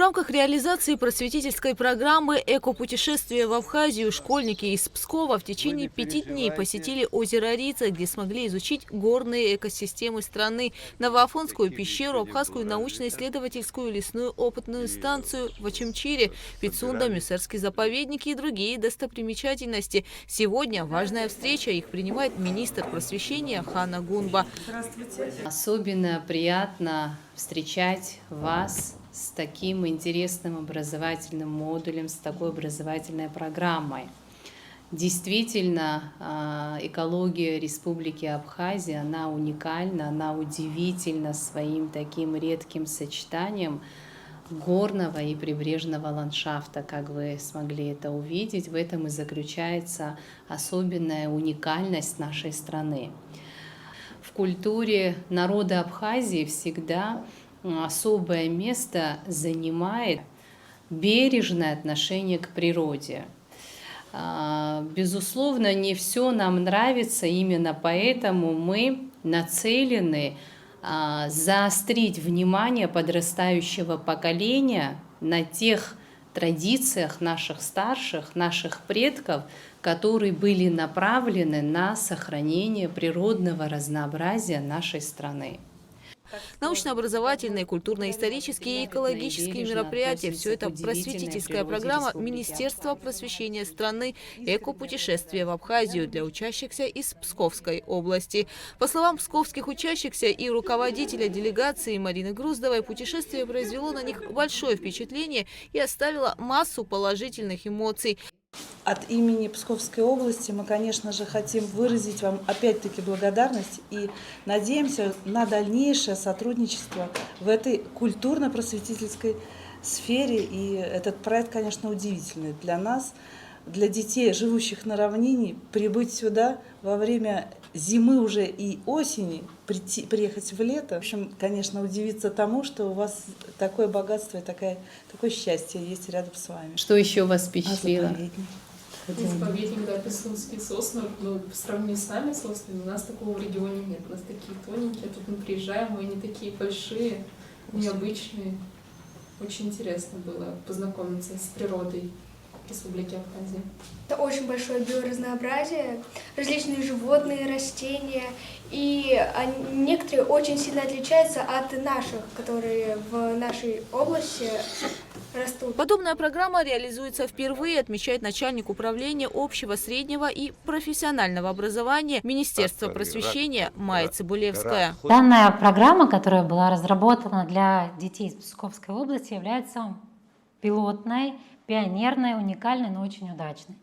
рамках реализации просветительской программы «Эко-путешествие в Абхазию» школьники из Пскова в течение 5 дней посетили озеро Рица, где смогли изучить горные экосистемы страны, Новоафонскую пещеру, Абхазскую научно-исследовательскую лесную опытную станцию в Очимчире, Пицунда, Мюссерский заповедник и другие достопримечательности. Сегодня важная встреча. Их принимает министр просвещения Хана Гунба. Здравствуйте. Особенно приятно встречать вас с таким интересным образовательным модулем, с такой образовательной программой. Действительно, экология Республики Абхазия, она уникальна, она удивительна своим таким редким сочетанием горного и прибрежного ландшафта, как вы смогли это увидеть. В этом и заключается особенная уникальность нашей страны. В культуре народа Абхазии всегда особое место занимает бережное отношение к природе. Безусловно, не все нам нравится, именно поэтому мы нацелены заострить внимание подрастающего поколения на тех традициях наших старших, наших предков, которые были направлены на сохранение природного разнообразия нашей страны. Научно-образовательные, культурно-исторические и экологические мероприятия – все это просветительская программа Министерства просвещения страны «Эко-путешествие в Абхазию» для учащихся из Псковской области. По словам псковских учащихся и руководителя делегации Марины Груздовой, путешествие произвело на них большое впечатление и оставило массу положительных эмоций. От имени Псковской области мы, конечно же, хотим выразить вам опять-таки благодарность и надеемся на дальнейшее сотрудничество в этой культурно-просветительской сфере. И этот проект, конечно, удивительный для нас, для детей, живущих на равнине, прибыть сюда во время зимы уже и осени, приехать в лето. В общем, конечно, удивиться тому, что у вас такое богатство и такое счастье есть рядом с вами. Что еще вас впечатлило? Заповедник, да, писунские сосны, но по сравнению с нами соснами, у нас такого в регионе нет. У нас такие тоненькие, тут мы приезжаем, и они такие большие, необычные. Очень интересно было познакомиться с природой Республики Абхазия. Это очень большое биоразнообразие, различные животные, растения, и некоторые очень сильно отличаются от наших, которые в нашей области растут. Подобная программа реализуется впервые, отмечает начальник управления общего, среднего и профессионального образования Министерства просвещения Майя Цибулевская. Данная программа, которая была разработана для детей из Псковской области, является пилотной, пионерной, уникальной, но очень удачной.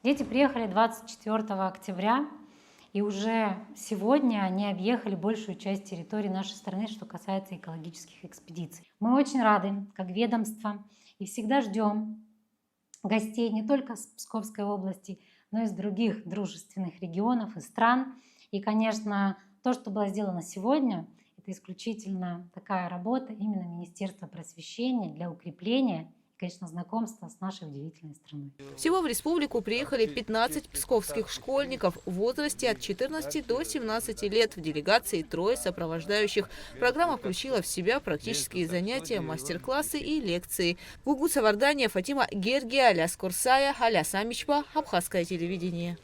Дети приехали 24 октября, и уже сегодня они объехали большую часть территории нашей страны, что касается экологических экспедиций. Мы очень рады, как ведомство, и всегда ждем гостей не только с Псковской области, но и из других дружественных регионов и стран. И, конечно, то, что было сделано сегодня, это исключительно такая работа именно Министерства просвещения для укрепления, конечно, знакомство с нашей удивительной страной. Всего в республику приехали 15 псковских школьников в возрасте от 14 до 17 лет. В делегации 3 сопровождающих. Программа включила в себя практические занятия, мастер-классы и лекции. Гугу Савардания, Фатима Гергия, Аляс Курсая, Аляс Амичпа, Абхазское телевидение.